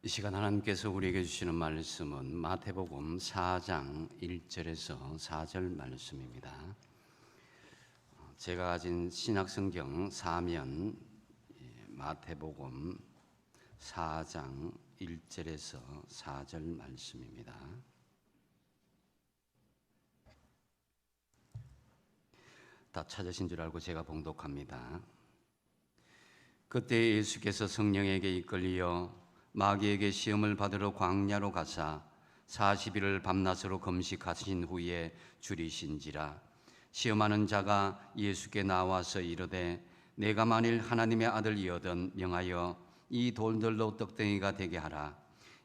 이 시간 하나님께서 우리에게 주시는 말씀은 마태복음 4장 1절에서 4절 말씀입니다. 제가 가진 신약성경 사면 마태복음 4장 1절에서 4절 말씀입니다. 다 찾으신 줄 알고 제가 봉독합니다. 그때 예수께서 성령에게 이끌리어 마귀에게 시험을 받으러 광야로 가사 40일을 밤낮으로 금식하신 후에 줄이신지라. 시험하는 자가 예수께 나와서 이르되 내가 만일 하나님의 아들이거든 명하여 이 돌들로 떡덩이가 되게 하라.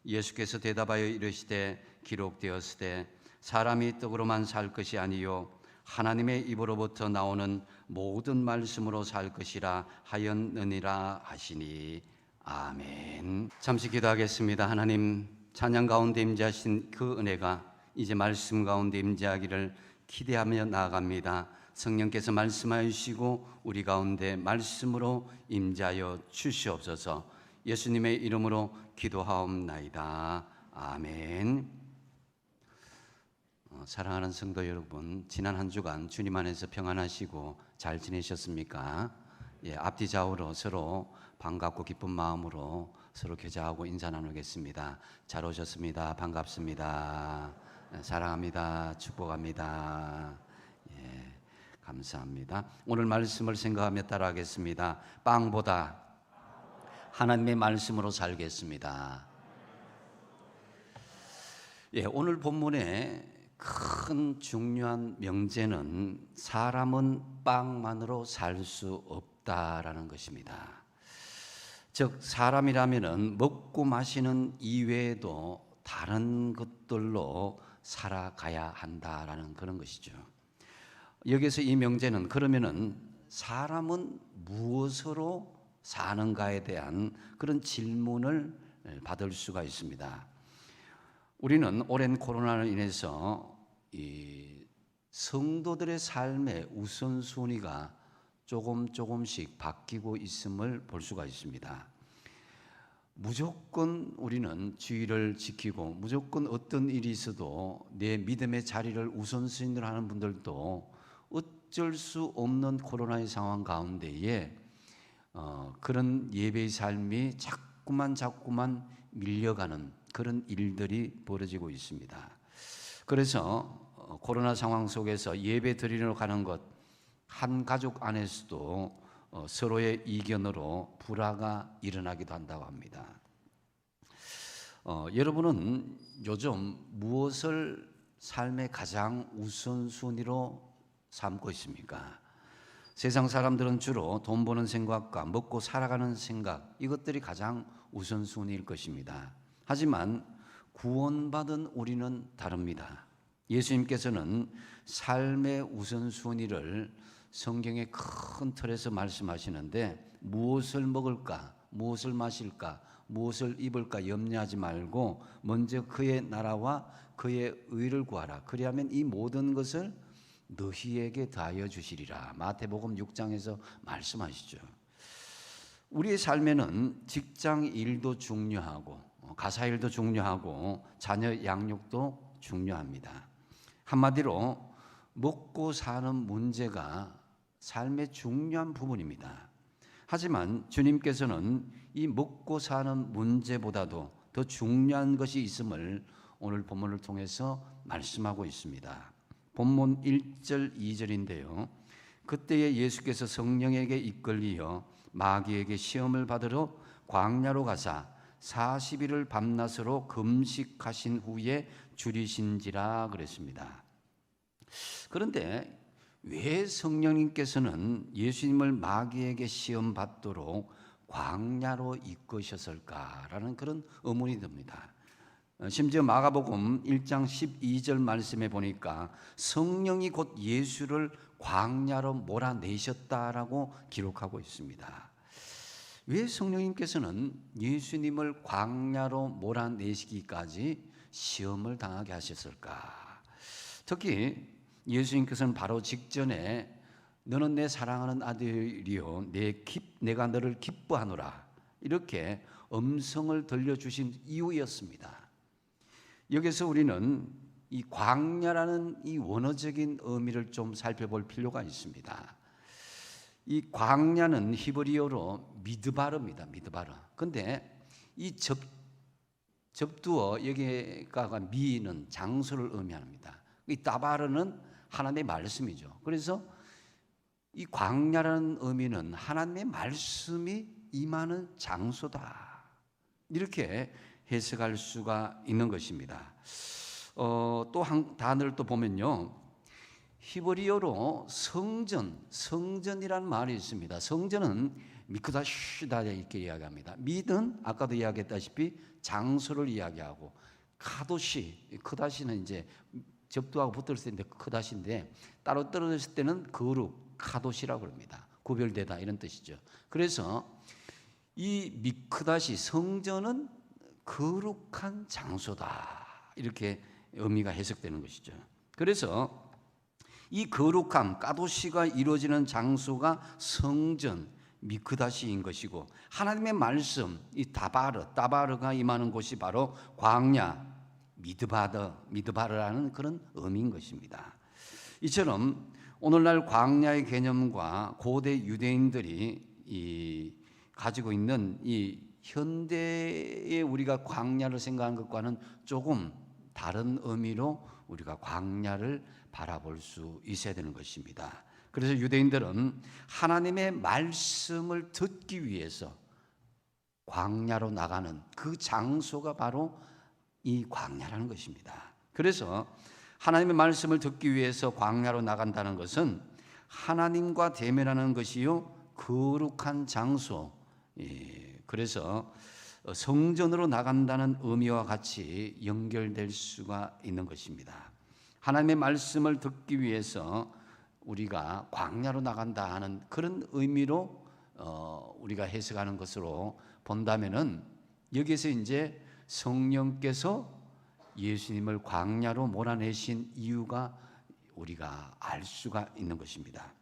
예수께서 대답하여 이르시되 기록되었으되 사람이 떡으로만 살 것이 아니요 하나님의 입으로부터 나오는 모든 말씀으로 살 것이라 하였느니라 하시니 아멘. 잠시 기도하겠습니다. 하나님, 찬양 가운데 임재하신 그 은혜가 이제 말씀 가운데 임재하기를 기대하며 나아갑니다. 성령께서 말씀하여 주시고 우리 가운데 말씀으로 임재하여 주시옵소서. 예수님의 이름으로 기도하옵나이다. 아멘. 사랑하는 성도 여러분, 지난 한 주간 주님 안에서 평안하시고 잘 지내셨습니까? 앞뒤 좌우로 서로 반갑고 기쁜 마음으로 서로 교제하고 인사 나누겠습니다. 잘 오셨습니다. 반갑습니다. 사랑합니다. 축복합니다. 감사합니다. 오늘 말씀을 생각하며 따라하겠습니다. 빵보다 하나님의 말씀으로 살겠습니다. 오늘 본문에 큰 중요한 명제는 사람은 빵만으로 살 수 없다라는 것입니다. 즉 사람이라면은 먹고 마시는 이외에도 다른 것들로 살아가야 한다라는 그런 것이죠. 여기서 이 명제는 그러면은 사람은 무엇으로 사는가에 대한 그런 질문을 받을 수가 있습니다. 우리는 오랜 코로나로 인해서 이 성도들의 삶의 우선순위가 조금씩 바뀌고 있음을 볼 수가 있습니다. 무조건 우리는 주의를 지키고 무조건 어떤 일이 있어도 내 믿음의 자리를 우선순위로 하는 분들도 어쩔 수 없는 코로나의 상황 가운데에 그런 예배의 삶이 자꾸만 밀려가는 그런 일들이 벌어지고 있습니다. 그래서 코로나 상황 속에서 예배 드리러 가는 것 한 가족 안에서도 서로의 이견으로 불화가 일어나기도 한다고 합니다. 여러분은 요즘 무엇을 삶의 가장 우선순위로 삼고 있습니까? 세상 사람들은 주로 돈 버는 생각과 먹고 살아가는 생각, 이것들이 가장 우선순위일 것입니다. 하지만 구원받은 우리는 다릅니다. 예수님께서는 삶의 우선순위를 성경의 큰 틀에서 말씀하시는데 무엇을 먹을까, 무엇을 마실까, 무엇을 입을까 염려하지 말고 먼저 그의 나라와 그의 의를 구하라. 그리하면 이 모든 것을 너희에게 더하여 주시리라. 마태복음 6장에서 말씀하시죠. 우리의 삶에는 직장 일도 중요하고 가사 일도 중요하고 자녀 양육도 중요합니다. 한마디로 먹고 사는 문제가 삶의 중요한 부분입니다. 하지만 주님께서는 이 먹고 사는 문제보다도 더 중요한 것이 있음을 오늘 본문을 통해서 말씀하고 있습니다. 본문 1절 2절인데요. 그때에 예수께서 성령에게 이끌리어 마귀에게 시험을 받으러 광야로 가사 40일을 밤낮으로 금식하신 후에 줄이신지라 그랬습니다. 그런데 왜 성령님께서는 예수님을 마귀에게 시험 받도록 광야로 이끄셨을까라는 그런 의문이 듭니다. 심지어 마가복음 1장 12절 말씀에 보니까 성령이 곧 예수를 광야로 몰아내셨다라고 기록하고 있습니다. 왜 성령님께서는 예수님을 광야로 몰아내시기까지 시험을 당하게 하셨을까? 특히 예수님께서는 바로 직전에 너는 내 사랑하는 아들이요 내가 너를 기뻐하노라 이렇게 음성을 들려주신 이유였습니다. 여기서 우리는 이 광야라는 이 원어적인 의미를 좀 살펴볼 필요가 있습니다. 이 광야는 히브리어로 미드바르입니다. 미드바르. 근데 이 접두어 여기가 미는 장소를 의미합니다. 이 따바르는 하나님의 말씀이죠. 그래서 이 광야라는 의미는 하나님의 말씀이 임하는 장소다. 이렇게 해석할 수가 있는 것입니다. 또 한 단어를 또 보면요, 히브리어로 성전이라는 말이 있습니다. 성전은 미크다시다 이렇게 이야기합니다. mid은 아까도 이야기했다시피 장소를 이야기하고, 크다시는 이제 접두하고 붙었을 때인데 크다시인데, 따로 떨어졌을 때는 거룩 카도시라고 합니다. 구별되다 이런 뜻이죠. 그래서 이 미크다시 성전은 거룩한 장소다, 이렇게 의미가 해석되는 것이죠. 그래서 이 거룩함 까도시가 이루어지는 장소가 성전 미크다시인 것이고, 하나님의 말씀 이 따바르가 임하는 곳이 바로 광야 미드바르라는 그런 의미인 것입니다. 이처럼 오늘날 광야의 개념과 고대 유대인들이 가지고 있는 이 현대에 우리가 광야를 생각하는 것과는 조금 다른 의미로 우리가 광야를 바라볼 수 있어야 되는 것입니다. 그래서 유대인들은 하나님의 말씀을 듣기 위해서 광야로 나가는 그 장소가 바로 이 광야라는 것입니다. 그래서 하나님의 말씀을 듣기 위해서 광야로 나간다는 것은 하나님과 대면하는 것이요 거룩한 장소, 그래서 성전으로 나간다는 의미와 같이 연결될 수가 있는 것입니다. 하나님의 말씀을 듣기 위해서 우리가 광야로 나간다 하는 그런 의미로 우리가 해석하는 것으로 본다면은, 여기서 이제 성령께서 예수님을 광야로 몰아내신 이유가 우리가 알 수가 있는 것입니다.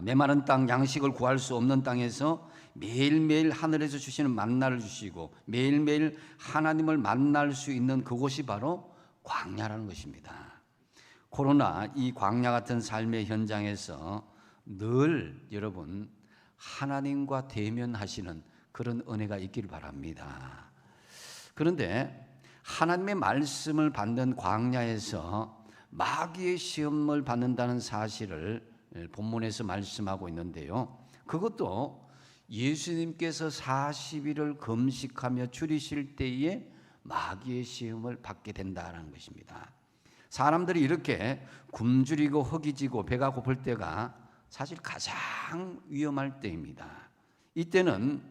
메마른 땅, 양식을 구할 수 없는 땅에서 매일매일 하늘에서 주시는 만나를 주시고 매일매일 하나님을 만날 수 있는 그곳이 바로 광야라는 것입니다. 코로나 이 광야 같은 삶의 현장에서 늘 여러분 하나님과 대면하시는 그런 은혜가 있기를 바랍니다. 그런데 하나님의 말씀을 받는 광야에서 마귀의 시험을 받는다는 사실을 본문에서 말씀하고 있는데요, 그것도 예수님께서 40일을 금식하며 줄이실 때에 마귀의 시험을 받게 된다는 것입니다. 사람들이 이렇게 굶주리고 허기지고 배가 고플 때가 사실 가장 위험할 때입니다. 이때는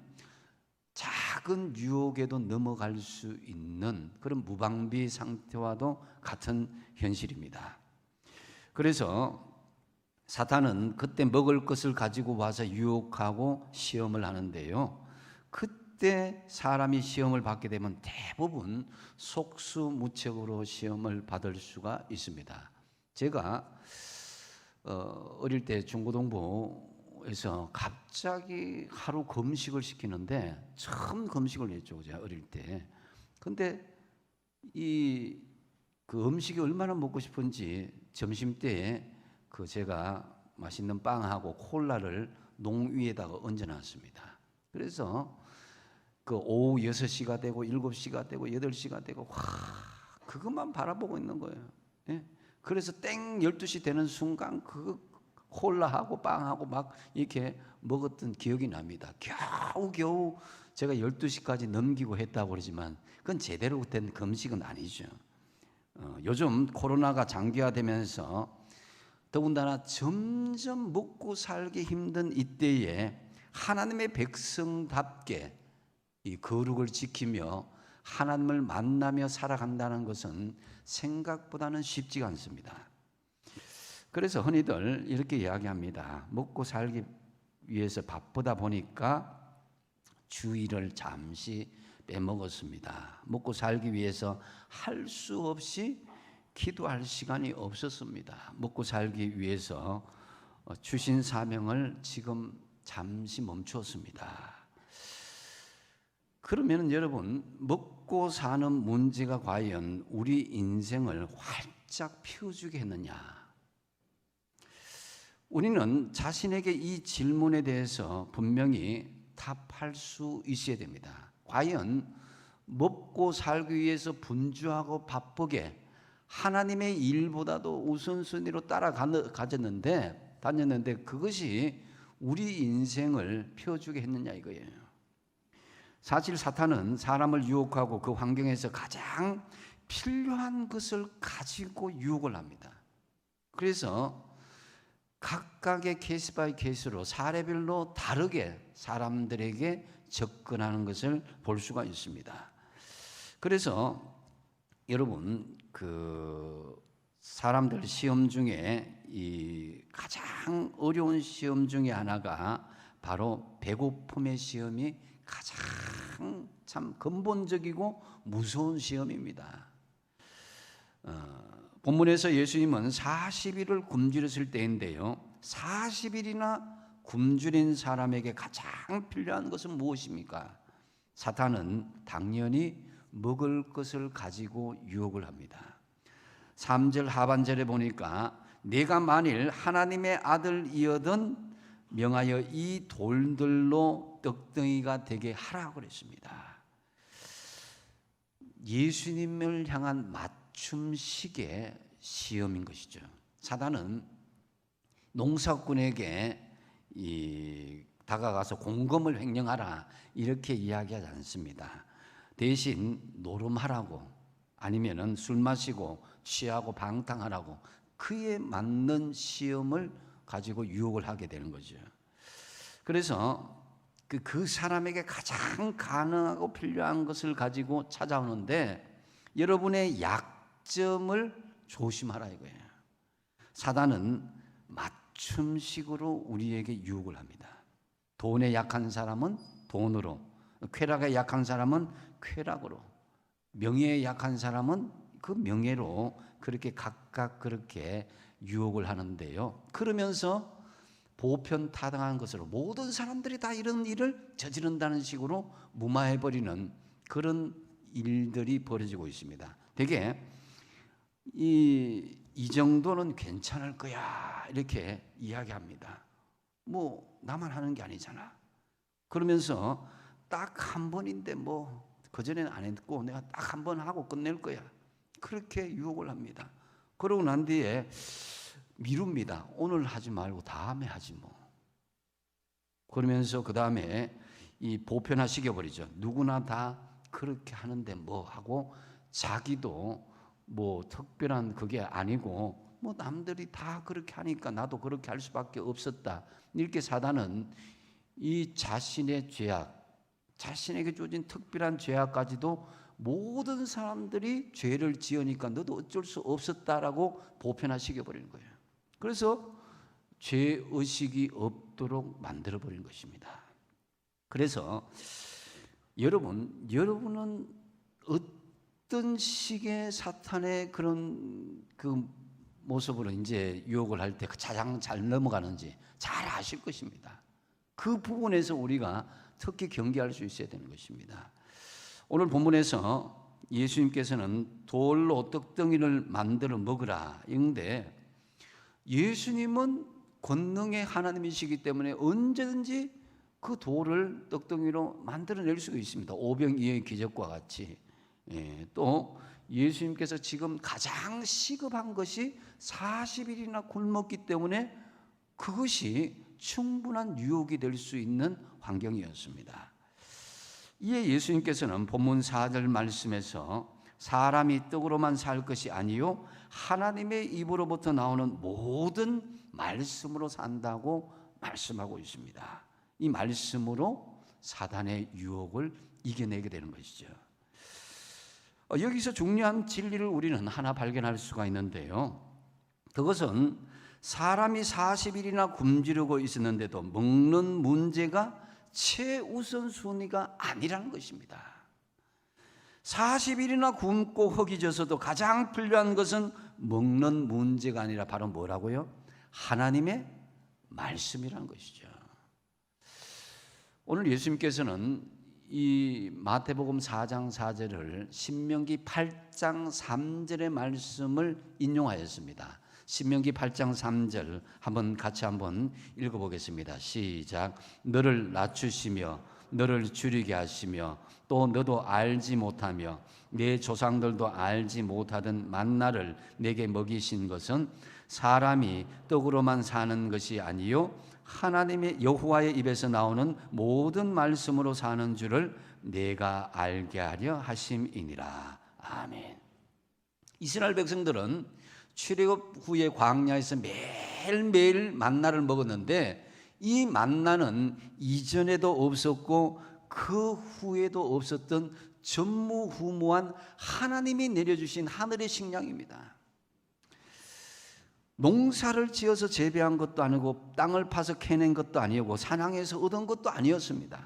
작은 유혹에도 넘어갈 수 있는 그런 무방비 상태와도 같은 현실입니다. 그래서 사탄은 그때 먹을 것을 가지고 와서 유혹하고 시험을 하는데요, 그때 사람이 시험을 받게 되면 대부분 속수무책으로 시험을 받을 수가 있습니다. 제가 어릴 때 중고등부에서 갑자기 하루 금식을 시키는데, 처음 금식을 했죠, 제가 어릴 때. 근데 그 음식이 얼마나 먹고 싶은지 점심 때에 제가 맛있는 빵하고 콜라를 농 위에다가 얹어놨습니다. 그래서 그 오후 6시가 되고 7시가 되고 8시가 되고 그것만 바라보고 있는 거예요. 예? 그래서 땡 12시 되는 순간 그 콜라하고 빵하고 막 이렇게 먹었던 기억이 납니다. 겨우 제가 12시까지 넘기고 했다고 그러지만 그건 제대로 된 금식은 아니죠. 요즘 코로나가 장기화되면서 더군다나 점점 먹고 살기 힘든 이때에 하나님의 백성답게 이 거룩을 지키며 하나님을 만나며 살아간다는 것은 생각보다는 쉽지가 않습니다. 그래서 흔히들 이렇게 이야기합니다. 먹고 살기 위해서 바쁘다 보니까 주일을 잠시 빼먹었습니다. 먹고 살기 위해서 할 수 없이 기도할 시간이 없었습니다. 먹고 살기 위해서 주신 사명을 지금 잠시 멈추었습니다. 그러면 여러분, 먹고 사는 문제가 과연 우리 인생을 활짝 피워주게 했느냐? 우리는 자신에게 이 질문에 대해서 분명히 답할 수 있어야 됩니다. 과연 먹고 살기 위해서 분주하고 바쁘게 하나님의 일보다도 우선순위로 다녔는데 그것이 우리 인생을 피워주게 했느냐 이거예요. 사실 사탄은 사람을 유혹하고 그 환경에서 가장 필요한 것을 가지고 유혹을 합니다. 그래서 각각의 케이스 바이 케이스로 사례별로 다르게 사람들에게 접근하는 것을 볼 수가 있습니다. 그래서 여러분, 사람들 시험 중에 이 가장 어려운 시험 중에 하나가 바로 배고픔의 시험이 가장 참 근본적이고 무서운 시험입니다. 본문에서 예수님은 40일을 굶주렸을 때인데요, 40일이나 굶주린 사람에게 가장 필요한 것은 무엇입니까? 사탄은 당연히 먹을 것을 가지고 유혹을 합니다. 3절 하반절에 보니까 내가 만일 하나님의 아들이거든 명하여 이 돌들로 떡덩이가 되게 하라고 그랬습니다. 예수님을 향한 맞춤식의 시험인 것이죠. 사단은 농사꾼에게 다가가서 공금을 횡령하라 이렇게 이야기하지 않습니다. 대신 노름하라고, 아니면은 술 마시고 취하고 방탕하라고 그에 맞는 시험을 가지고 유혹을 하게 되는 거죠. 그래서 그 사람에게 가장 가능하고 필요한 것을 가지고 찾아오는데 여러분의 약점을 조심하라 이거예요. 사단은 맞춤식으로 우리에게 유혹을 합니다. 돈에 약한 사람은 돈으로, 쾌락에 약한 사람은 쾌락으로, 명예에 약한 사람은 그 명예로 그렇게 각각 그렇게 유혹을 하는데요. 그러면서 보편타당한 것으로 모든 사람들이 다 이런 일을 저지른다는 식으로 무마해버리는 그런 일들이 벌어지고 있습니다. 되게 이 정도는 괜찮을 거야 이렇게 이야기합니다. 뭐 나만 하는 게 아니잖아. 그러면서 딱 한 번인데 뭐 그전에는 안 했고 내가 딱 한 번 하고 끝낼 거야. 그렇게 유혹을 합니다. 그러고 난 뒤에 미룹니다. 오늘 하지 말고 다음에 하지 뭐. 그러면서 그 다음에 이 보편화 시켜버리죠. 누구나 다 그렇게 하는데 뭐 하고 자기도 뭐 특별한 그게 아니고 뭐 남들이 다 그렇게 하니까 나도 그렇게 할 수밖에 없었다. 이렇게 사단은 이 자신의 죄악, 자신에게 주어진 특별한 죄악까지도 모든 사람들이 죄를 지으니까 너도 어쩔 수 없었다라고 보편화시켜버리는 거예요. 그래서 죄의식이 없도록 만들어버린 것입니다. 그래서 여러분은 어떤 식의 사탄의 그런 그 모습으로 이제 유혹을 할 때 가장 잘 넘어가는지 잘 아실 것입니다. 그 부분에서 우리가 특히 경계할 수 있어야 되는 것입니다. 오늘 본문에서 예수님께서는 돌로 떡덩이를 만들어 먹으라 이런데 예수님은 권능의 하나님이시기 때문에 언제든지 그 돌을 떡덩이로 만들어낼 수가 있습니다. 오병이어의 기적과 같이. 또 예수님께서 지금 가장 시급한 것이 40일이나 굶었기 때문에 그것이 충분한 유혹이 될 수 있는 환경이었습니다. 이에 예수님께서는 본문 4절 말씀에서 사람이 떡으로만 살 것이 아니요 하나님의 입으로부터 나오는 모든 말씀으로 산다고 말씀하고 있습니다. 이 말씀으로 사단의 유혹을 이겨내게 되는 것이죠. 여기서 중요한 진리를 우리는 하나 발견할 수가 있는데요. 그것은 사람이 40일이나 굶주리고 있었는데도 먹는 문제가 최우선 순위가 아니라는 것입니다. 40일이나 굶고 허기져서도 가장 필요한 것은 먹는 문제가 아니라 바로 뭐라고요? 하나님의 말씀이라는 것이죠. 오늘 예수님께서는 이 마태복음 4장 4절을 신명기 8장 3절의 말씀을 인용하였습니다. 신명기 8장 3절 같이 한번 읽어보겠습니다. 시작. 너를 낮추시며 너를 줄이게 하시며 또 너도 알지 못하며 내 조상들도 알지 못하던 만나를 내게 먹이신 것은 사람이 떡으로만 사는 것이 아니요 하나님의 여호와의 입에서 나오는 모든 말씀으로 사는 줄을 내가 알게 하려 하심이니라. 아멘. 이스라엘 백성들은 출애굽 후에 광야에서 매일매일 만나를 먹었는데 이 만나는 이전에도 없었고 그 후에도 없었던 전무후무한 하나님이 내려주신 하늘의 식량입니다. 농사를 지어서 재배한 것도 아니고 땅을 파서 캐낸 것도 아니고 사냥해서 얻은 것도 아니었습니다.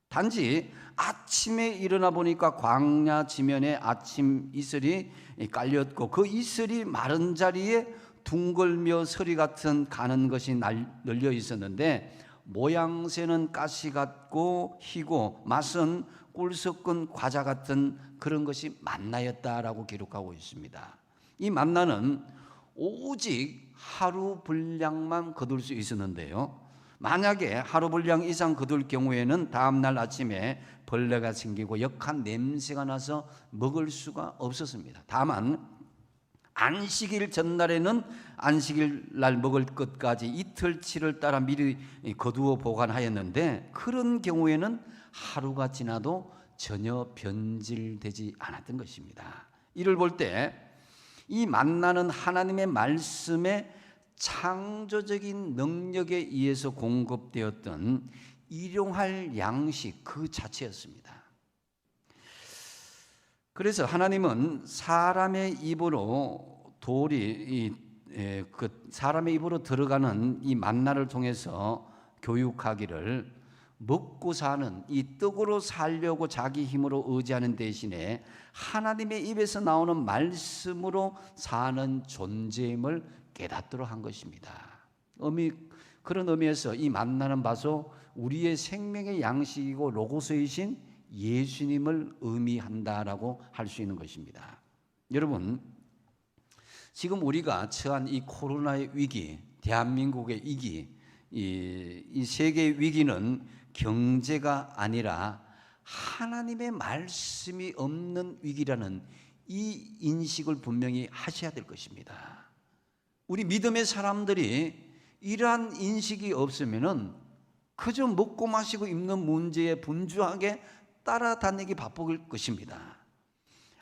단지 아침에 일어나 보니까 광야 지면에 아침 이슬이 깔렸고 그 이슬이 마른 자리에 둥글며 서리 같은 가는 것이 널려 있었는데 모양새는 가시 같고 희고 맛은 꿀 섞은 과자 같은 그런 것이 만나였다라고 기록하고 있습니다. 이 만나는 오직 하루 분량만 거둘 수 있었는데요, 만약에 하루 분량 이상 거둘 경우에는 다음날 아침에 벌레가 생기고 역한 냄새가 나서 먹을 수가 없었습니다. 다만 안식일 전날에는 안식일 날 먹을 것까지 이틀치를 따라 미리 거두어 보관하였는데 그런 경우에는 하루가 지나도 전혀 변질되지 않았던 것입니다. 이를 볼 때 이 만나는 하나님의 말씀의 창조적인 능력에 의해서 공급되었던 일용할 양식 그 자체였습니다. 그래서 하나님은 사람의 입으로 사람의 입으로 들어가는 이 만나를 통해서 교육하기를 먹고 사는 이 떡으로 살려고 자기 힘으로 의지하는 대신에 하나님의 입에서 나오는 말씀으로 사는 존재임을 깨닫도록 한 것입니다. 그런 의미에서 이 만나는 바로 우리의 생명의 양식이고 로고스이신 예수님을 의미한다라고 할 수 있는 것입니다. 여러분, 지금 우리가 처한 이 코로나의 위기, 대한민국의 위기, 이 세계의 위기는 경제가 아니라 하나님의 말씀이 없는 위기라는 이 인식을 분명히 하셔야 될 것입니다. 우리 믿음의 사람들이 이러한 인식이 없으면은 그저 먹고 마시고 입는 문제에 분주하게 따라다니기 바쁠 것입니다.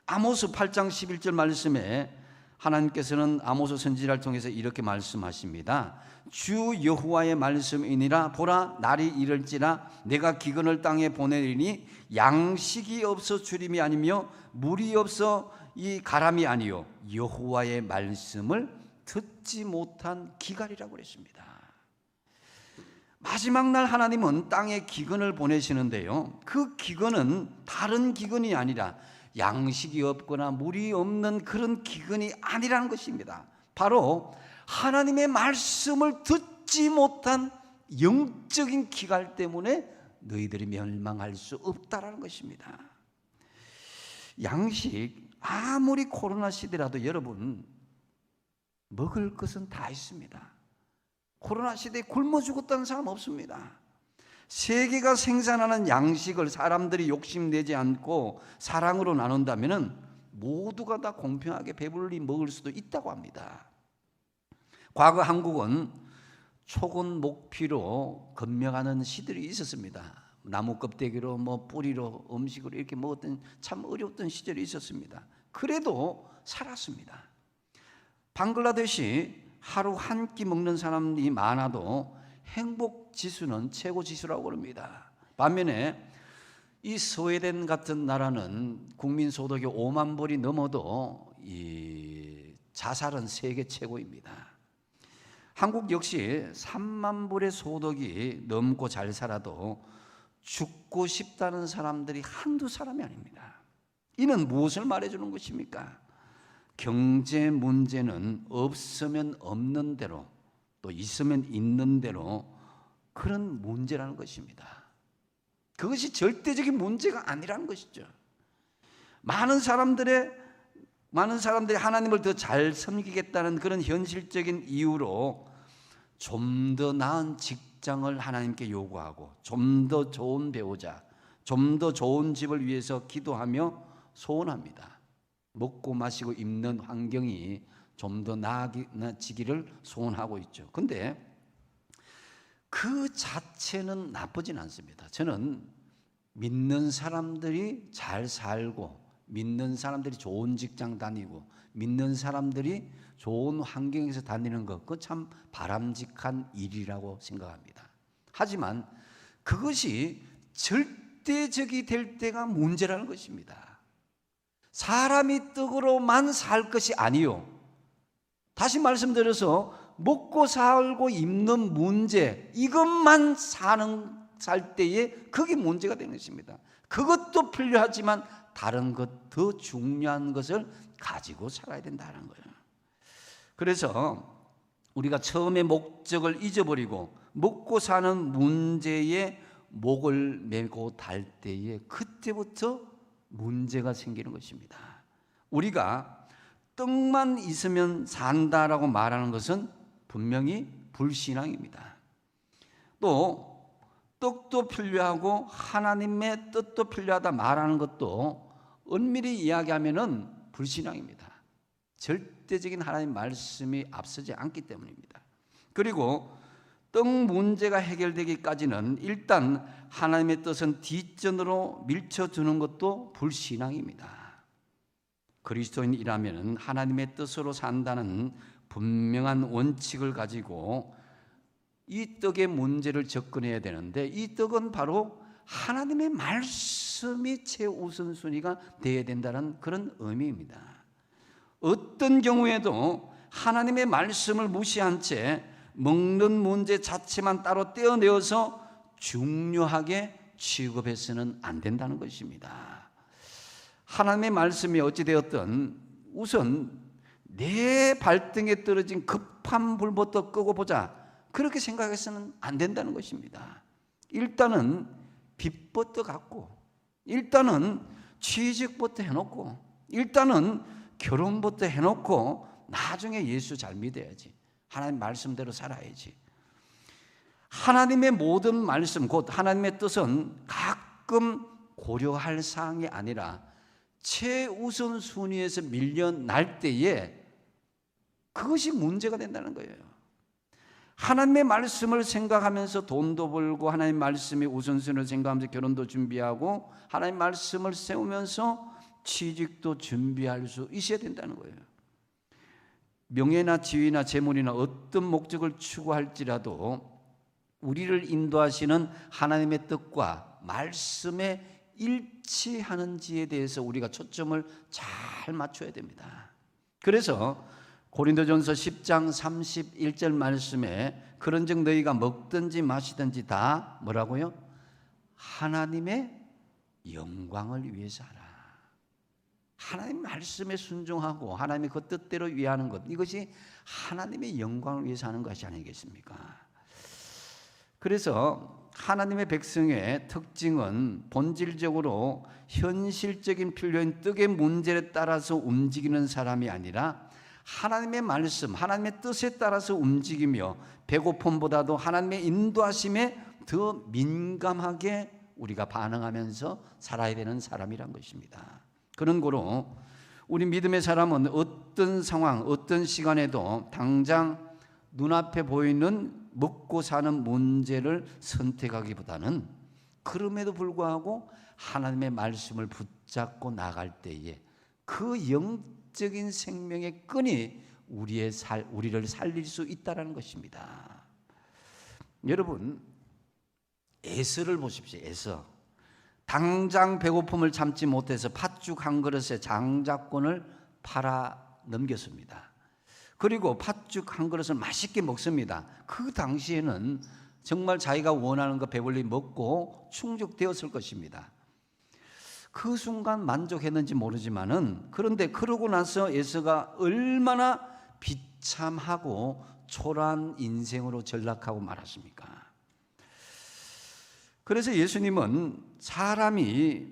아모스 8장 11절 말씀에 하나님께서는 아모스 선지자를 통해서 이렇게 말씀하십니다. 주 여호와의 말씀이니라. 보라, 날이 이를지라 내가 기근을 땅에 보내리니 양식이 없어 주림이 아니며 물이 없어 이 가람이 아니요 여호와의 말씀을 듣지 못한 기갈이라고 그랬습니다. 마지막 날 하나님은 땅에 기근을 보내시는데요, 그 기근은 다른 기근이 아니라 양식이 없거나 물이 없는 그런 기근이 아니라는 것입니다. 바로 하나님의 말씀을 듣지 못한 영적인 기갈 때문에 너희들이 멸망할 수 없다라는 것입니다. 양식, 아무리 코로나 시대라도 여러분 먹을 것은 다 있습니다. 코로나 시대에 굶어 죽었다는 사람 없습니다. 세계가 생산하는 양식을 사람들이 욕심내지 않고 사랑으로 나눈다면 모두가 다 공평하게 배불리 먹을 수도 있다고 합니다. 과거 한국은 초건 목피로 건명하는 시들이 있었습니다. 나무 껍데기로 뿌리로 음식을 이렇게 먹었던 참 어려웠던 시절이 있었습니다. 그래도 살았습니다. 방글라데시 하루 한 끼 먹는 사람이 많아도 행복 지수는 최고 지수라고 그럽니다. 반면에 이 스웨덴 같은 나라는 국민 소득이 5만 불이 넘어도 이 자살은 세계 최고입니다. 한국 역시 3만 불의 소득이 넘고 잘 살아도 죽고 싶다는 사람들이 한두 사람이 아닙니다. 이는 무엇을 말해주는 것입니까? 경제 문제는 없으면 없는 대로 또 있으면 있는 대로 그런 문제라는 것입니다. 그것이 절대적인 문제가 아니라는 것이죠. 많은 사람들이 하나님을 더 잘 섬기겠다는 그런 현실적인 이유로 좀 더 나은 직장을 하나님께 요구하고, 좀 더 좋은 배우자, 좀 더 좋은 집을 위해서 기도하며 소원합니다. 먹고 마시고 입는 환경이 좀 더 나아지기를 소원하고 있죠. 그런데 그 자체는 나쁘진 않습니다. 저는 믿는 사람들이 잘 살고, 믿는 사람들이 좋은 직장 다니고, 믿는 사람들이 좋은 환경에서 다니는 것, 그건 참 바람직한 일이라고 생각합니다. 하지만 그것이 절대적이 될 때가 문제라는 것입니다. 사람이 떡으로만 살 것이 아니요, 다시 말씀드려서 먹고 살고 입는 문제, 이것만 살 때에 그게 문제가 되는 것입니다. 그것도 필요하지만 다른 것, 더 중요한 것을 가지고 살아야 된다는 거예요. 그래서 우리가 처음에 목적을 잊어버리고 먹고 사는 문제에 목을 메고 달 때에 그때부터 문제가 생기는 것입니다. 우리가 떡만 있으면 산다라고 말하는 것은 분명히 불신앙입니다. 또 떡도 필요하고 하나님의 뜻도 필요하다 말하는 것도 엄밀히 이야기하면은 불신앙입니다. 절대적인 하나님 말씀이 앞서지 않기 때문입니다. 그리고 떡 문제가 해결되기까지는 일단 하나님의 뜻은 뒷전으로 밀쳐두는 것도 불신앙입니다. 그리스도인이라면 하나님의 뜻으로 산다는 분명한 원칙을 가지고 이 떡의 문제를 접근해야 되는데, 이 떡은 바로 하나님의 말씀이 최우선순위가 되어야 된다는 그런 의미입니다. 어떤 경우에도 하나님의 말씀을 무시한 채 먹는 문제 자체만 따로 떼어내어서 중요하게 취급해서는 안 된다는 것입니다. 하나님의 말씀이 어찌되었든 우선 내 발등에 떨어진 급한 불부터 끄고 보자, 그렇게 생각해서는 안 된다는 것입니다. 일단은 빚부터 갚고, 일단은 취직부터 해놓고, 일단은 결혼부터 해놓고 나중에 예수 잘 믿어야지, 하나님 말씀대로 살아야지. 하나님의 모든 말씀, 곧 하나님의 뜻은 가끔 고려할 사항이 아니라 최우선 순위에서 밀려날 때에 그것이 문제가 된다는 거예요. 하나님의 말씀을 생각하면서 돈도 벌고, 하나님의 말씀이 우선순위를 생각하면서 결혼도 준비하고, 하나님의 말씀을 세우면서 취직도 준비할 수 있어야 된다는 거예요. 명예나 지위나 재물이나 어떤 목적을 추구할지라도 우리를 인도하시는 하나님의 뜻과 말씀에 일치하는지에 대해서 우리가 초점을 잘 맞춰야 됩니다. 그래서 고린도전서 10장 31절 말씀에 그런즉 너희가 먹든지 마시든지 다 뭐라고요? 하나님의 영광을 위해서 하라. 하나님 말씀에 순종하고 하나님의 그 뜻대로 위하는 것, 이것이 하나님의 영광을 위해서 하는 것이 아니겠습니까? 그래서 하나님의 백성의 특징은 본질적으로 현실적인 필요인 떡의 문제에 따라서 움직이는 사람이 아니라 하나님의 말씀, 하나님의 뜻에 따라서 움직이며 배고픔보다도 하나님의 인도하심에 더 민감하게 우리가 반응하면서 살아야 되는 사람이란 것입니다. 그런 거로 우리 믿음의 사람은 어떤 상황, 어떤 시간에도 당장 눈앞에 보이는 먹고 사는 문제를 선택하기보다는 그럼에도 불구하고 하나님의 말씀을 붙잡고 나갈 때에 그 영적인 생명의 끈이 우리를 살릴 수 있다는 것입니다. 여러분, 에서를 보십시오. 에서 당장 배고픔을 참지 못해서 팥죽 한 그릇에 장자권을 팔아 넘겼습니다. 그리고 팥죽 한 그릇을 맛있게 먹습니다. 그 당시에는 정말 자기가 원하는 거 배불리 먹고 충족되었을 것입니다. 그 순간 만족했는지 모르지만은, 그런데 그러고 나서 에서가 얼마나 비참하고 초라한 인생으로 전락하고 말았습니까? 그래서 예수님은 사람이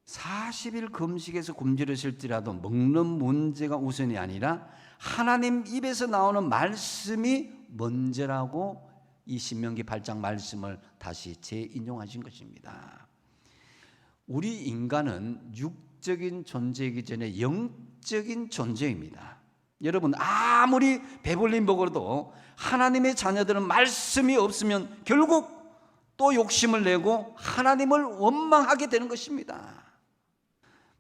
40일 금식에서 굶주렸을지라도 먹는 문제가 우선이 아니라 하나님 입에서 나오는 말씀이 먼저라고 이 신명기 8장 말씀을 다시 재인용하신 것입니다. 우리 인간은 육적인 존재이기 전에 영적인 존재입니다. 여러분, 아무리 배불리 먹어도 하나님의 자녀들은 말씀이 없으면 결국 또 욕심을 내고 하나님을 원망하게 되는 것입니다.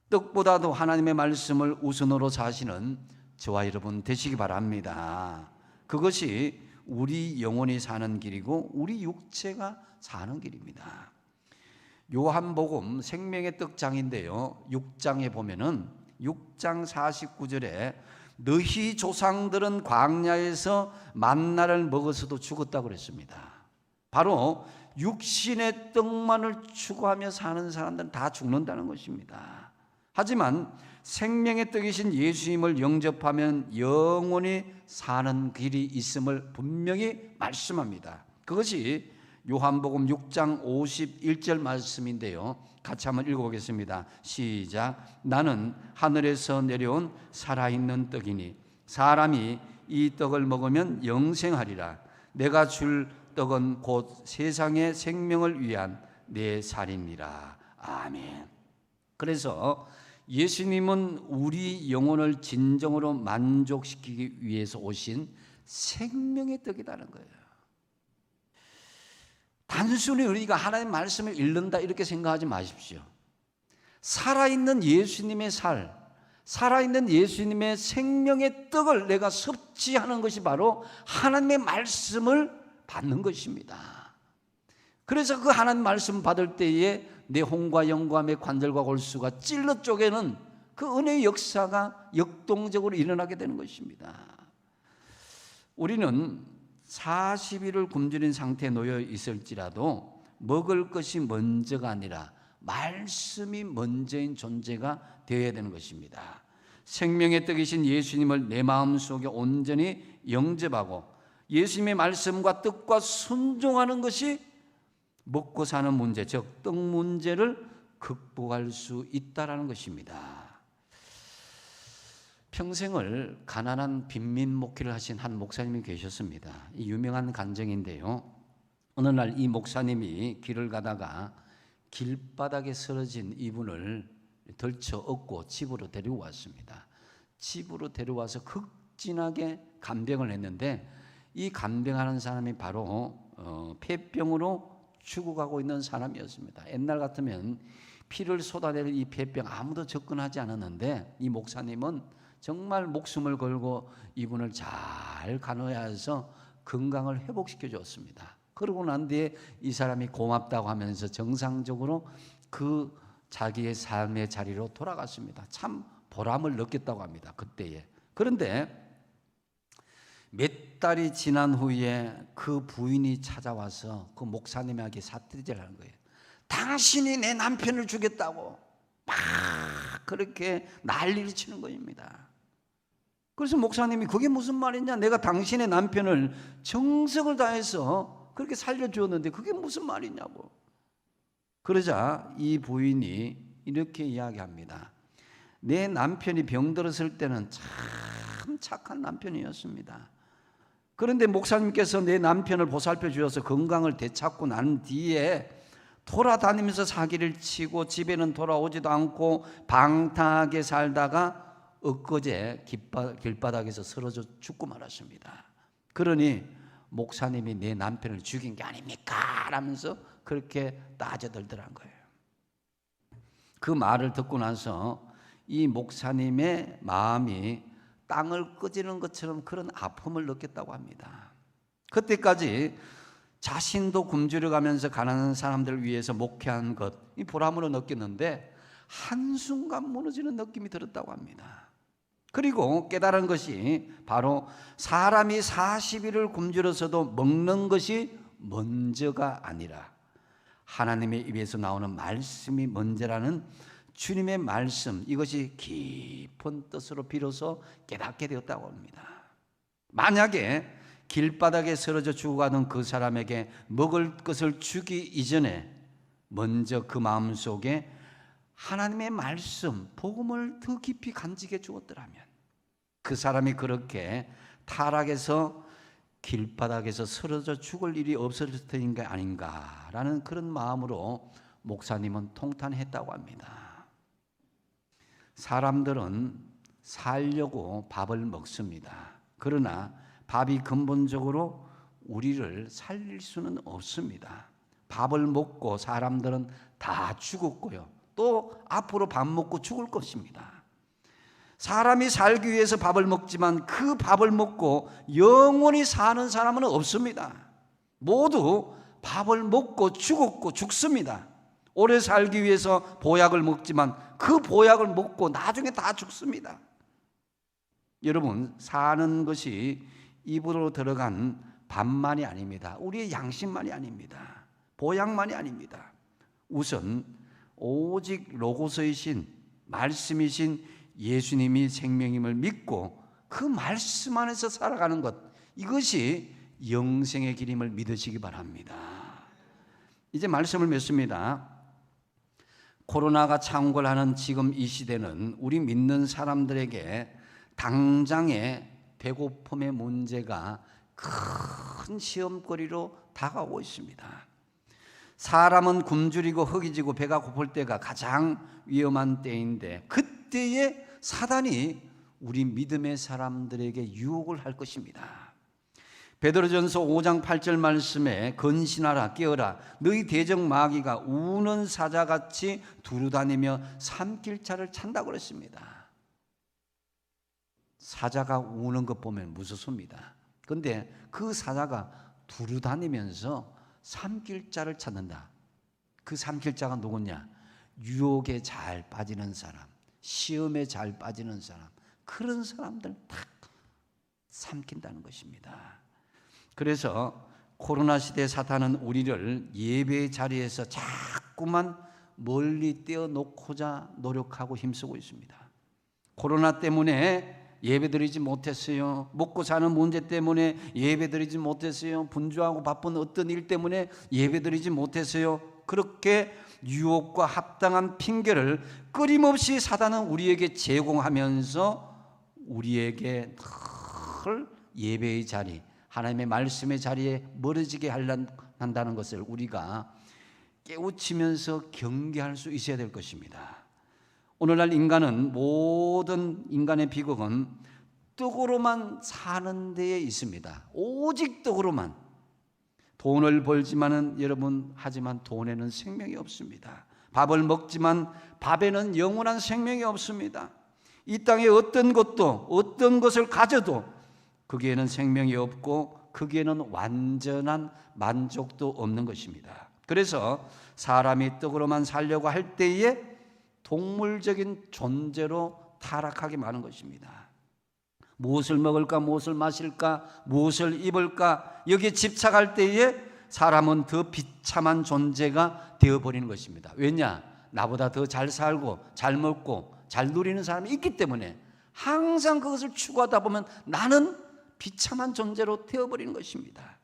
떡보다도 하나님의 말씀을 우선으로 사시는 저와 여러분 되시기 바랍니다. 그것이 우리 영혼이 사는 길이고 우리 육체가 사는 길입니다. 요한복음 생명의 떡장인데요, 6장에 보면은 6장 49절에 너희 조상들은 광야에서 만나를 먹어서도 죽었다고 그랬습니다. 바로 육신의 떡만을 추구하며 사는 사람들은 다 죽는다는 것입니다. 하지만 생명의 떡이신 예수님을 영접하면 영원히 사는 길이 있음을 분명히 말씀합니다. 그것이 요한복음 6장 51절 말씀인데요, 같이 한번 읽어보겠습니다. 시작. 나는 하늘에서 내려온 살아있는 떡이니 사람이 이 떡을 먹으면 영생하리라. 내가 줄 떡은 곧 세상의 생명을 위한 내 살이니라. 아멘. 그래서 예수님은 우리 영혼을 진정으로 만족시키기 위해서 오신 생명의 떡이라는 거예요. 단순히 우리가 하나님의 말씀을 읽는다 이렇게 생각하지 마십시오. 살아있는 예수님의 살아있는 예수님의 생명의 떡을 내가 섭취하는 것이 바로 하나님의 말씀을 받는 것입니다. 그래서 그 하나님 말씀 받을 때에 내 혼과 영감의 관절과 골수가 찔러 쪼개는 그 은혜의 역사가 역동적으로 일어나게 되는 것입니다. 우리는 40일을 굶주린 상태에 놓여 있을지라도 먹을 것이 먼저가 아니라 말씀이 먼저인 존재가 되어야 되는 것입니다. 생명의 떡이신 예수님을 내 마음속에 온전히 영접하고 예수님의 말씀과 뜻과 순종하는 것이 먹고 사는 문제, 즉 떡 문제를 극복할 수 있다라는 것입니다. 평생을 가난한 빈민 목회를 하신 한 목사님이 계셨습니다. 이 유명한 간증인데요, 어느 날 이 목사님이 길을 가다가 길바닥에 쓰러진 이분을 덜쳐 업고 집으로 데리고 왔습니다. 집으로 데려와서 극진하게 간병을 했는데 이 간병하는 사람이 바로 폐병으로 죽어가고 있는 사람이었습니다. 옛날 같으면 피를 쏟아내는 이 폐병 아무도 접근하지 않았는데 이 목사님은 정말 목숨을 걸고 이분을 잘 간호해서 건강을 회복시켜 줬습니다. 그러고 난 뒤에 이 사람이 고맙다고 하면서 정상적으로 그 자기의 삶의 자리로 돌아갔습니다. 참 보람을 느꼈다고 합니다, 그때에. 그런데 몇 달이 지난 후에 그 부인이 찾아와서 그 목사님에게 사투리질을 하는 거예요. 당신이 내 남편을 죽였다고 막 그렇게 난리를 치는 겁니다. 그래서 목사님이 그게 무슨 말이냐, 내가 당신의 남편을 정성을 다해서 그렇게 살려주었는데 그게 무슨 말이냐고. 그러자 이 부인이 이렇게 이야기합니다. 내 남편이 병들었을 때는 참 착한 남편이었습니다. 그런데 목사님께서 내 남편을 보살펴 주셔서 건강을 되찾고 난 뒤에 돌아다니면서 사기를 치고 집에는 돌아오지도 않고 방탕하게 살다가 엊그제 길바닥에서 쓰러져 죽고 말았습니다. 그러니 목사님이 내 남편을 죽인 게 아닙니까? 라면서 그렇게 따져들더란 거예요. 그 말을 듣고 나서 이 목사님의 마음이 땅을 끄지는 것처럼 그런 아픔을 느꼈다고 합니다. 그때까지 자신도 굶주려 가면서 가난한 사람들을 위해서 목회한 것, 이 보람으로 느꼈는데 한순간 무너지는 느낌이 들었다고 합니다. 그리고 깨달은 것이 바로 사람이 40일을 굶주려서도 먹는 것이 먼저가 아니라 하나님의 입에서 나오는 말씀이 먼저라는 주님의 말씀, 이것이 깊은 뜻으로 비로소 깨닫게 되었다고 합니다. 만약에 길바닥에 쓰러져 죽어가던 그 사람에게 먹을 것을 주기 이전에 먼저 그 마음속에 하나님의 말씀, 복음을 더 깊이 간직해 주었더라면 그 사람이 그렇게 타락해서 길바닥에서 쓰러져 죽을 일이 없었을 텐가 아닌가라는 그런 마음으로 목사님은 통탄했다고 합니다. 사람들은 살려고 밥을 먹습니다. 그러나 밥이 근본적으로 우리를 살릴 수는 없습니다. 밥을 먹고 사람들은 다 죽었고요. 또 앞으로 밥 먹고 죽을 것입니다. 사람이 살기 위해서 밥을 먹지만 그 밥을 먹고 영원히 사는 사람은 없습니다. 모두 밥을 먹고 죽었고 죽습니다. 오래 살기 위해서 보약을 먹지만 그 보약을 먹고 나중에 다 죽습니다. 여러분, 사는 것이 입으로 들어간 밥만이 아닙니다. 우리의 양심만이 아닙니다. 보약만이 아닙니다. 우선 오직 로고스이신 말씀이신 예수님이 생명임을 믿고 그 말씀 안에서 살아가는 것, 이것이 영생의 길임을 믿으시기 바랍니다. 이제 말씀을 맺습니다. 코로나가 창궐하는 지금 이 시대는 우리 믿는 사람들에게 당장의 배고픔의 문제가 큰 시험거리로 다가오고 있습니다. 사람은 굶주리고 허기지고 배가 고플 때가 가장 위험한 때인데 그때에 사단이 우리 믿음의 사람들에게 유혹을 할 것입니다. 베드로전서 5장 8절 말씀에 건신하라 깨어라 너희 대적 마귀가 우는 사자같이 두루다니며 삼킬 자를 찬다고 그랬습니다. 사자가 우는 것 보면 무섭습니다. 그런데 그 사자가 두루다니면서 삼킬 자를 찾는다. 그 삼킬 자가 누구냐? 유혹에 잘 빠지는 사람, 시험에 잘 빠지는 사람, 그런 사람들 딱 삼킨다는 것입니다. 그래서 코로나 시대 사탄은 우리를 예배의 자리에서 자꾸만 멀리 떼어놓고자 노력하고 힘쓰고 있습니다. 코로나 때문에 예배드리지 못했어요. 먹고 사는 문제 때문에 예배드리지 못했어요. 분주하고 바쁜 어떤 일 때문에 예배드리지 못했어요. 그렇게 유혹과 합당한 핑계를 끊임없이 사단은 우리에게 제공하면서 우리에게 늘 예배의 자리, 하나님의 말씀의 자리에 멀어지게 한다는 것을 우리가 깨우치면서 경계할 수 있어야 될 것입니다. 오늘날 인간은, 모든 인간의 비극은 떡으로만 사는 데에 있습니다. 오직 떡으로만. 돈을 벌지만은 여러분, 하지만 돈에는 생명이 없습니다. 밥을 먹지만 밥에는 영원한 생명이 없습니다. 이 땅에 어떤 것도, 어떤 것을 가져도 거기에는 생명이 없고 거기에는 완전한 만족도 없는 것입니다. 그래서 사람이 떡으로만 살려고 할 때에 동물적인 존재로 타락하게 많은 것입니다. 무엇을 먹을까, 무엇을 마실까, 무엇을 입을까, 여기에 집착할 때에 사람은 더 비참한 존재가 되어버리는 것입니다. 왜냐? 나보다 더 잘 살고 잘 먹고 잘 누리는 사람이 있기 때문에 항상 그것을 추구하다 보면 나는 비참한 존재로 되어버리는 것입니다.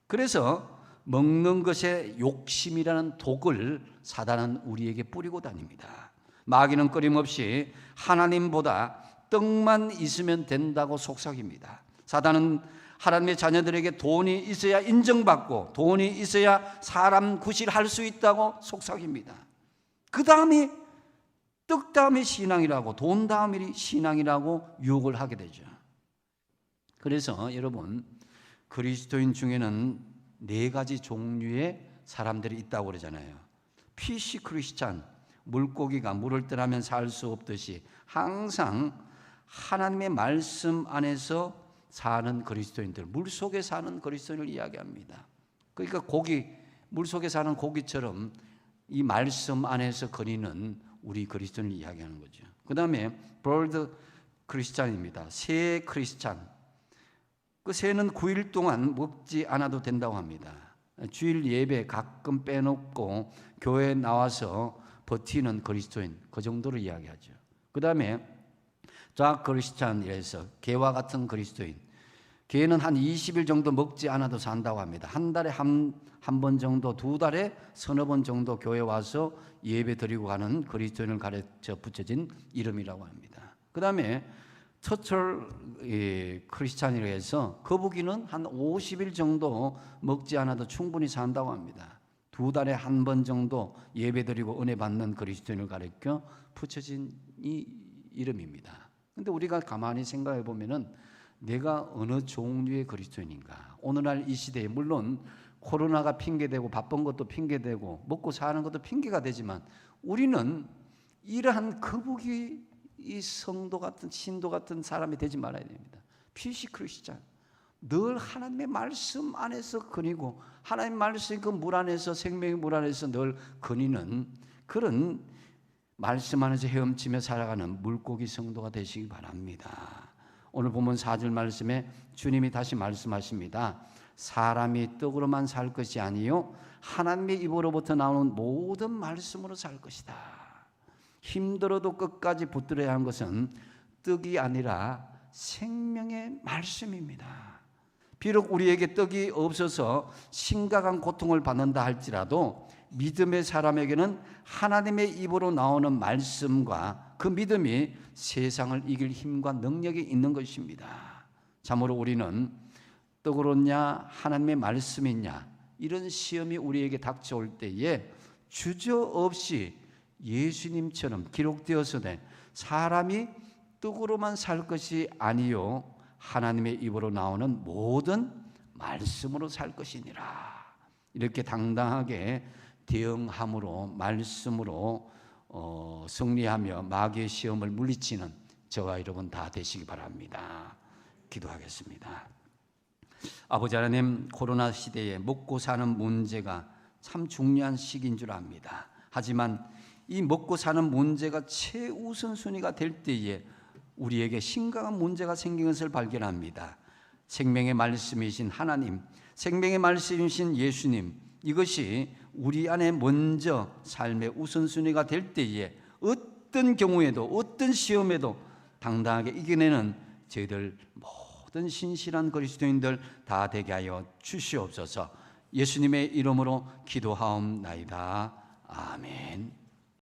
그래서 먹는 것에 욕심이라는 독을 사단은 우리에게 뿌리고 다닙니다. 마귀는 끊임없이 하나님보다 떡만 있으면 된다고 속삭입니다. 사단은 하나님의 자녀들에게 돈이 있어야 인정받고 돈이 있어야 사람 구실할 수 있다고 속삭입니다. 그 다음이 떡 다음이 신앙이라고, 돈 다음이 신앙이라고 유혹을 하게 되죠. 그래서 여러분, 그리스도인 중에는 4가지 종류의 사람들이 있다고 그러잖아요. 피시 크리스찬, 물고기가 물을 떠나면 살 수 없듯이 항상 하나님의 말씀 안에서 사는 그리스도인들, 물속에 사는 그리스도인을 이야기합니다. 그러니까 고기, 물속에 사는 고기처럼 이 말씀 안에서 거니는 우리 그리스도인을 이야기하는 거죠. 그 다음에 버드 크리스찬입니다. 새 크리스찬. 그 새는 9일 동안 먹지 않아도 된다고 합니다. 주일 예배 가끔 빼놓고 교회에 나와서 버티는 그리스도인, 그 정도로 이야기하죠. 그 다음에 자 크리스찬이라서 개와 같은 그리스도인. 개는 한 20일 정도 먹지 않아도 산다고 합니다. 한 달에 한 번 정도, 두 달에 서너 번 정도 교회 와서 예배 드리고 가는 그리스도인을 가르쳐 붙여진 이름이라고 합니다. 그 다음에 터틀 크리스찬이라고 해서 거북이는 한 50일 정도 먹지 않아도 충분히 산다고 합니다. 두 달에 한 번 정도 예배 드리고 은혜 받는 그리스도인을 가르쳐 붙여진 이 이름입니다. 근데 우리가 가만히 생각해 보면은 내가 어느 종류의 그리스도인인가? 오늘날 이 시대에 물론 코로나가 핑계되고 바쁜 것도 핑계되고 먹고 사는 것도 핑계가 되지만 우리는 이러한 거북이 이 성도 같은 신도 같은 사람이 되지 말아야 됩니다. 피시 크리스찬, 늘 하나님의 말씀 안에서 거니고 하나님의 말씀 그 물 안에서 생명의 물 안에서 늘 거니는 그런 말씀 안에서 헤엄치며 살아가는 물고기 성도가 되시기 바랍니다. 오늘 본문 4절 말씀에 주님이 다시 말씀하십니다. 사람이 떡으로만 살 것이 아니요 하나님의 입으로부터 나오는 모든 말씀으로 살 것이다. 힘들어도 끝까지 붙들어야 하는 것은 떡이 아니라 생명의 말씀입니다. 비록 우리에게 떡이 없어서 심각한 고통을 받는다 할지라도 믿음의 사람에게는 하나님의 입으로 나오는 말씀과 그 믿음이 세상을 이길 힘과 능력이 있는 것입니다. 참으로 우리는 떡으로냐 하나님의 말씀이냐 이런 시험이 우리에게 닥쳐올 때에 주저없이 예수님처럼 기록되었으되 사람이 떡으로만 살 것이 아니요 하나님의 입으로 나오는 모든 말씀으로 살 것이니라. 이렇게 당당하게 대응함으로 말씀으로 승리하며 마귀의 시험을 물리치는 저와 여러분 다 되시기 바랍니다. 기도하겠습니다. 아버지 하나님, 코로나 시대에 먹고 사는 문제가 참 중요한 시기인 줄 압니다. 하지만 이 먹고 사는 문제가 최우선순위가 될 때에 우리에게 심각한 문제가 생긴 것을 발견합니다. 생명의 말씀이신 하나님, 생명의 말씀이신 예수님, 이것이 우리 안에 먼저 삶의 우선순위가 될 때에 어떤 경우에도 어떤 시험에도 당당하게 이겨내는 저희들 모든 신실한 그리스도인들 다 되게 하여 주시옵소서. 예수님의 이름으로 기도하옵나이다. 아멘.